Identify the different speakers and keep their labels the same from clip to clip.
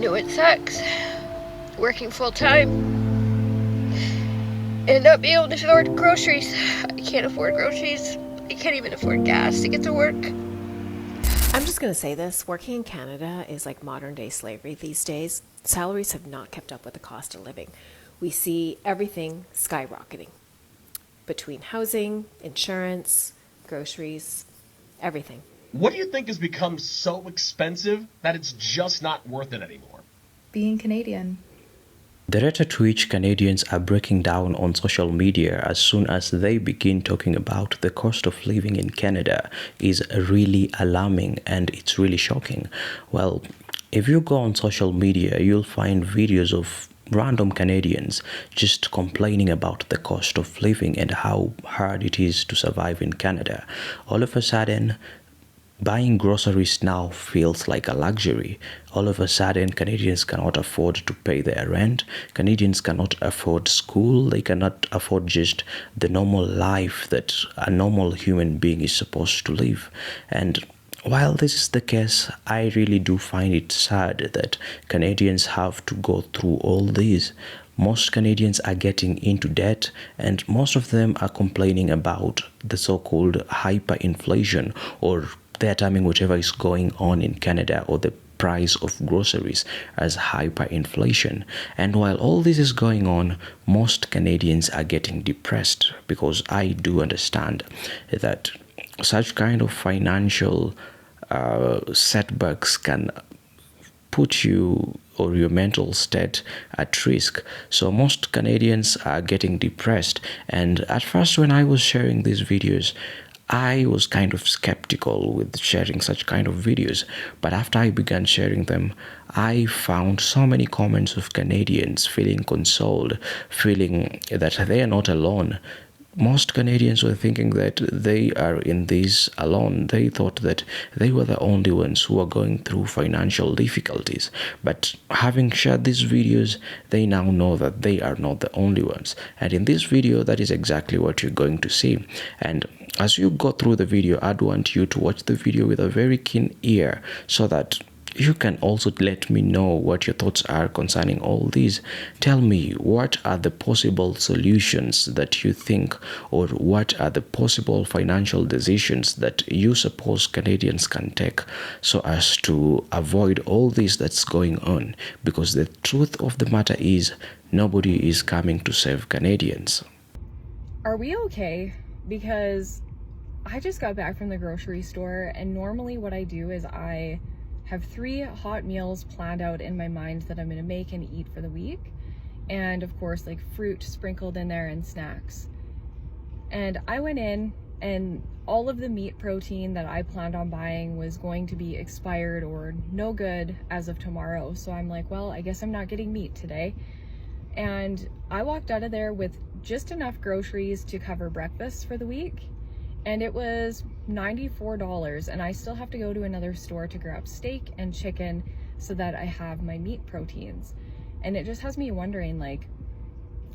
Speaker 1: You know, it sucks working full time and not being able to afford groceries. I can't afford groceries. I can't even afford gas to get to work.
Speaker 2: I'm just going to say this. Working in Canada is like modern day slavery these days. Salaries have not kept up with the cost of living. We see everything skyrocketing between housing, insurance, groceries, everything.
Speaker 3: What do you think has become so expensive that it's just not worth it anymore?
Speaker 4: Being Canadian.
Speaker 5: The rate at which Canadians are breaking down on social media as soon as they begin talking about the cost of living in Canada is really alarming, and it's really shocking. Well, if you go on social media, you'll find videos of random Canadians just complaining about the cost of living and how hard it is to survive in Canada. All of a sudden, buying groceries now feels like a luxury. All of a sudden, Canadians cannot afford to pay their rent. Canadians cannot afford school. They cannot afford just the normal life that a normal human being is supposed to live. And while this is the case, I really do find it sad that Canadians have to go through all this. Most Canadians are getting into debt, and most of them are complaining about the so-called hyperinflation, or they're terming whatever is going on in Canada, or the price of groceries, as hyperinflation. And while all this is going on, most Canadians are getting depressed, because I do understand that such kind of financial setbacks can put you or your mental state at risk. So most Canadians are getting depressed. And at first, when I was sharing these videos, I was kind of skeptical with sharing such kind of videos. But after I began sharing them, I found so many comments of Canadians feeling consoled, feeling that they are not alone. Most Canadians were thinking that they are in this alone. They thought that they were the only ones who were going through financial difficulties. But having shared these videos, they now know that they are not the only ones. And in this video, that is exactly what you're going to see. And as you go through the video, I'd want you to watch the video with a very keen ear, so that you can also let me know what your thoughts are concerning all these. Tell me, what are the possible solutions that you think, or what are the possible financial decisions that you suppose Canadians can take so as to avoid all this that's going on? Because the truth of the matter is, nobody is coming to save Canadians.
Speaker 4: Are we okay? Because I just got back from the grocery store, and normally what I do is I have 3 hot meals planned out in my mind that I'm going to make and eat for the week, and of course like fruit sprinkled in there and snacks. And I went in, and all of the meat protein that I planned on buying was going to be expired or no good as of tomorrow. So I'm like, well, I guess I'm not getting meat today. And I walked out of there with just enough groceries to cover breakfast for the week, and it was $94, and I still have to go to another store to grab steak and chicken so that I have my meat proteins. And it just has me wondering, like,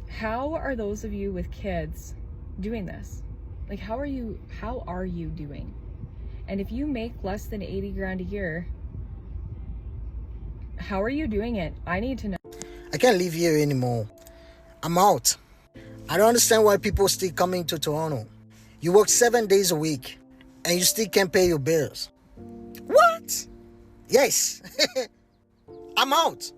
Speaker 4: how are those of you with kids doing this? Like, how are you doing? And if you make less than 80 grand a year, how are you doing it? I need to know.
Speaker 6: I can't live here anymore. I'm out. I don't understand why people still coming to Toronto. You work 7 days a week and you still can't pay your bills. What? Yes. I'm out.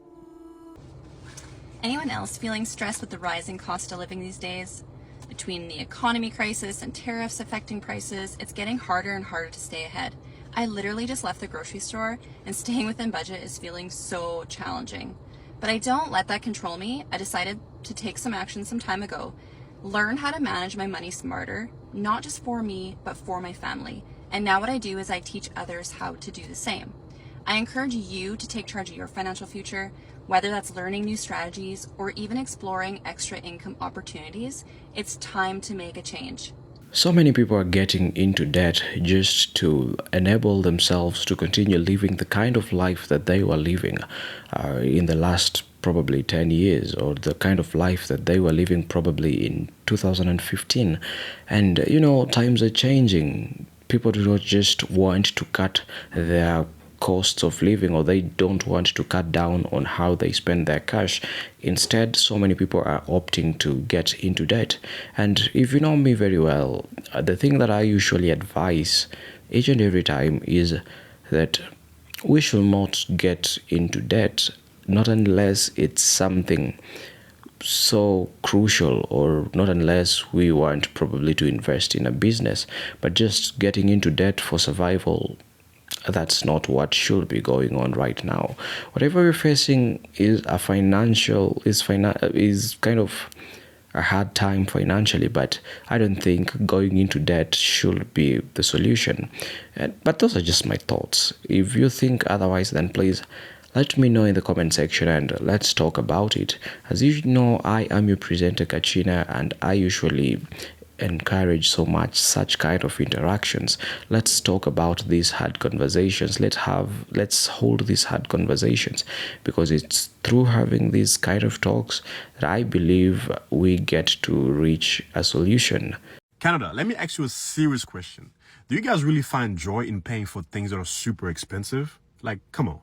Speaker 7: Anyone else feeling stressed with the rising cost of living these days? Between the economy crisis and tariffs affecting prices, it's getting harder and harder to stay ahead. I literally just left the grocery store, and staying within budget is feeling so challenging. But I don't let that control me. I decided to take some action some time ago, learn how to manage my money smarter, not just for me, but for my family. And now what I do is I teach others how to do the same. I encourage you to take charge of your financial future, whether that's learning new strategies or even exploring extra income opportunities. It's time to make a change.
Speaker 5: So many people are getting into debt just to enable themselves to continue living the kind of life that they were living in the last probably 10 years, or the kind of life that they were living probably in 2015. And times are changing. People do not just want to cut their costs of living, or they don't want to cut down on how they spend their cash. Instead, so many people are opting to get into debt. And if you know me very well, the thing that I usually advise each and every time is that we should not get into debt, not unless it's something so crucial, or not unless we want probably to invest in a business. But just getting into debt for survival, that's not what should be going on right now. Whatever you're facing is is kind of a hard time financially, but I don't think going into debt should be the solution. But those are just my thoughts. If you think otherwise, then please let me know in the comment section and let's talk about it. As you know, I am your presenter Kachina, and I usually encourage so much such kind of interactions. Let's talk about these hard conversations. Let's hold these hard conversations, because it's through having these kind of talks that I believe we get to reach a solution.
Speaker 8: Canada, let me ask you a serious question. Do you guys really find joy in paying for things that are super expensive? Like, come on.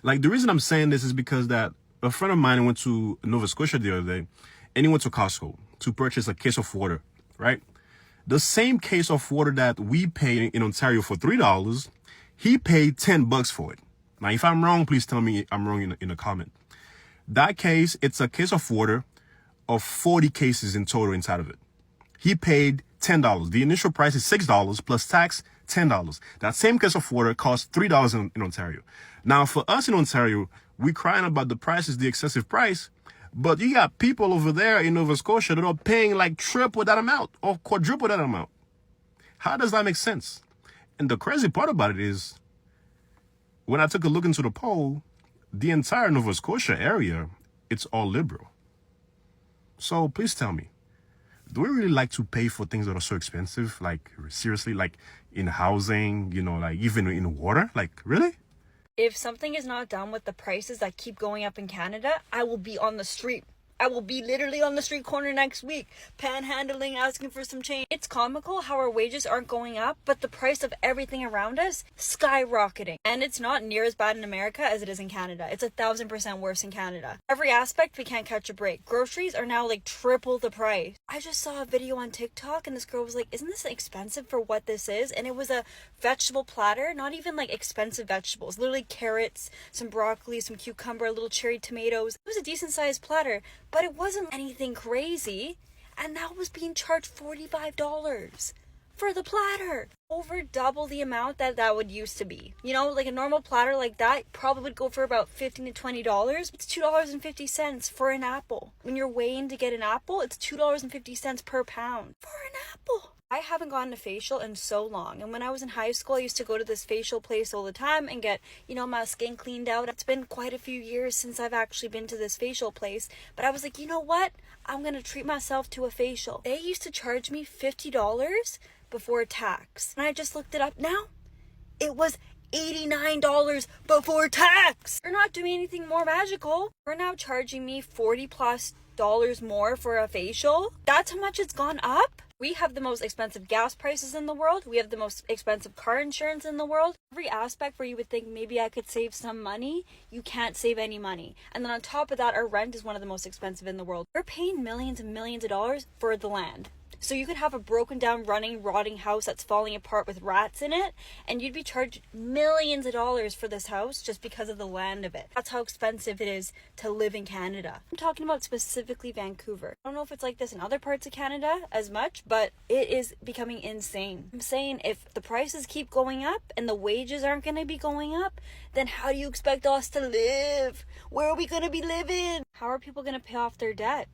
Speaker 8: Like, the reason I'm saying this is because that a friend of mine went to Nova Scotia the other day, and he went to Costco to purchase a case of water, right? The same case of water that we pay in Ontario for $3, he paid $10 for it. Now, if I'm wrong, please tell me I'm wrong in a comment. That case, it's a case of water of 40 cases in total inside of it. He paid $10. The initial price is $6 plus tax, $10. That same case of water costs $3 in Ontario. Now, for us in Ontario, we crying about the price is the excessive price, but you got people over there in Nova Scotia that are paying like triple that amount or quadruple that amount. How does that make sense? And the crazy part about it is, when I took a look into the poll, the entire Nova Scotia area, it's all Liberal. So please tell me, do we really like to pay for things that are so expensive? Like, seriously, like in housing, like even in water? Like, really?
Speaker 9: If something is not done with the prices that keep going up in Canada, I will be on the street. I will be literally on the street corner next week, panhandling, asking for some change. It's comical how our wages aren't going up, but the price of everything around us skyrocketing. And it's not near as bad in America as it is in Canada. It's 1,000% worse in Canada. Every aspect, we can't catch a break. Groceries are now like triple the price. I just saw a video on TikTok and this girl was like, isn't this expensive for what this is? And it was a vegetable platter, not even like expensive vegetables, literally carrots, some broccoli, some cucumber, a little cherry tomatoes. It was a decent sized platter, but it wasn't anything crazy, and that was being charged $45 for the platter. Over double the amount that would used to be. Like a normal platter like that probably would go for about $15 to $20. It's $2.50 for an apple. When you're weighing to get an apple, it's $2.50 per pound for an apple. I haven't gotten a facial in so long, and when I was in high school I used to go to this facial place all the time and get my skin cleaned out. It's been quite a few years since I've actually been to this facial place, but I was like, you know what, I'm gonna treat myself to a facial. They used to charge me $50 before tax, and I just looked it up now. It was $89 before tax. They're not doing anything more magical. They're now charging me $40+ more for a facial. That's how much it's gone up. We have the most expensive gas prices in the world. We have the most expensive car insurance in the world. Every aspect where you would think maybe I could save some money, you can't save any money. And then on top of that, our rent is one of the most expensive in the world. We're paying millions and millions of dollars for the land. So you could have a broken down, rotting house that's falling apart with rats in it, and you'd be charged millions of dollars for this house just because of the land of it. That's how expensive it is to live in Canada. I'm talking about specifically Vancouver. I don't know if it's like this in other parts of Canada as much, but it is becoming insane. I'm saying if the prices keep going up and the wages aren't going to be going up, then how do you expect us to live? Where are we going to be living? How are people going to pay off their debt?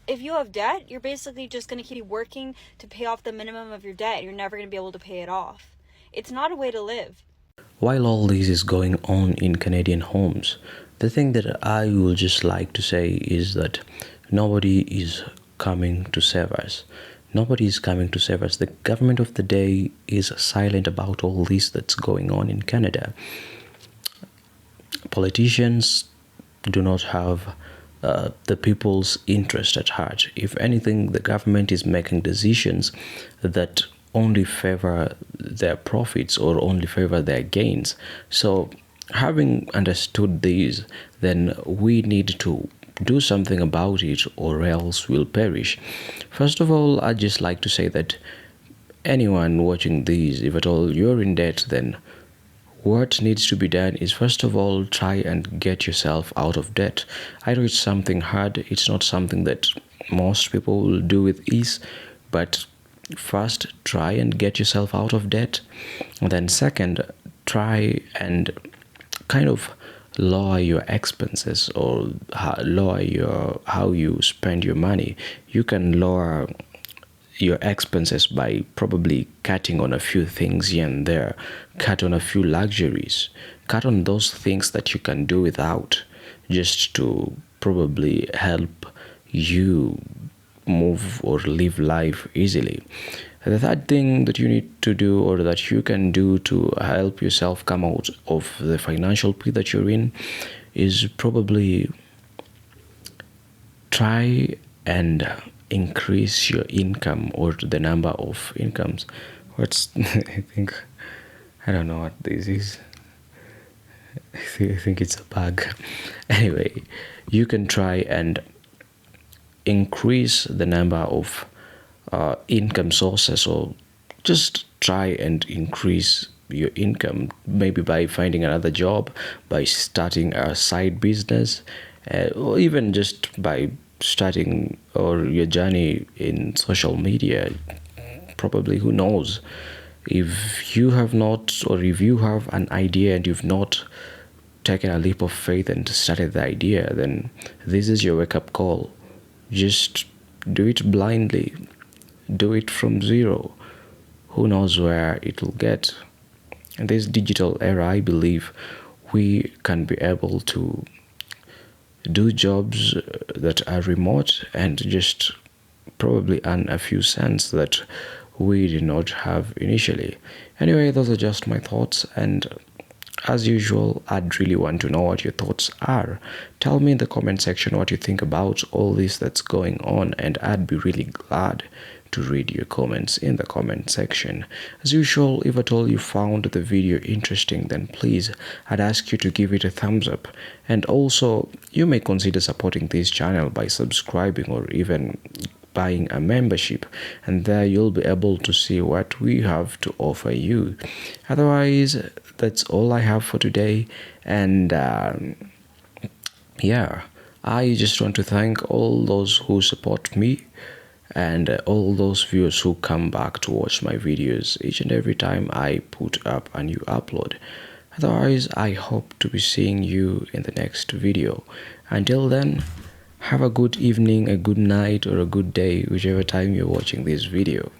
Speaker 9: If you have debt, you're basically just going to keep working to pay off the minimum of your debt. You're never going to be able to pay it off. It's not a way to live.
Speaker 5: While all this is going on in Canadian homes, the thing that I would just like to say is that nobody is coming to save us. Nobody is coming to save us. The government of the day is silent about all this that's going on in Canada. Politicians do not have the people's interest at heart. If anything, the government is making decisions that only favor their profits or only favor their gains. So having understood this, then we need to do something about it or else we'll perish. First of all, I'd just like to say that anyone watching this, if at all you're in debt, then what needs to be done is first of all try and get yourself out of debt. I know it's something hard, it's not something that most people will do with ease, but first try and get yourself out of debt, and then second, try and kind of lower your expenses or lower your how you spend your money. You can lower your expenses by probably cutting on a few things here and there, cut on a few luxuries, cut on those things that you can do without, just to probably help you move or live life easily. The third thing that you need to do or that you can do to help yourself come out of the financial pit that you're in is probably try and increase your income or the number of incomes. What's I don't know what this is. I think it's a bug. Anyway, you can try and increase the number of income sources, or just try and increase your income, maybe by finding another job, by starting a side business, or even just by starting or your journey in social media. Probably, who knows, if you have not, or if you have an idea and you've not taken a leap of faith and started the idea, then this is your wake-up call. Just do it blindly, do it from zero. Who knows where it will get. In this digital era, I believe we can be able to do jobs that are remote and just probably earn a few cents that we did not have initially. Anyway, those are just my thoughts, and as usual, I'd really want to know what your thoughts are. Tell me in the comment section what you think about all this that's going on, and I'd be really glad to read your comments in the comment section. As usual, if at all you found the video interesting, then please, I'd ask you to give it a thumbs up, and also you may consider supporting this channel by subscribing or even buying a membership, and there you'll be able to see what we have to offer you. Otherwise, that's all I have for today, and yeah, I just want to thank all those who support me and all those viewers who come back to watch my videos each and every time I put up a new upload. Otherwise, I hope to be seeing you in the next video. Until then, have a good evening, a good night, or a good day, whichever time you're watching this video.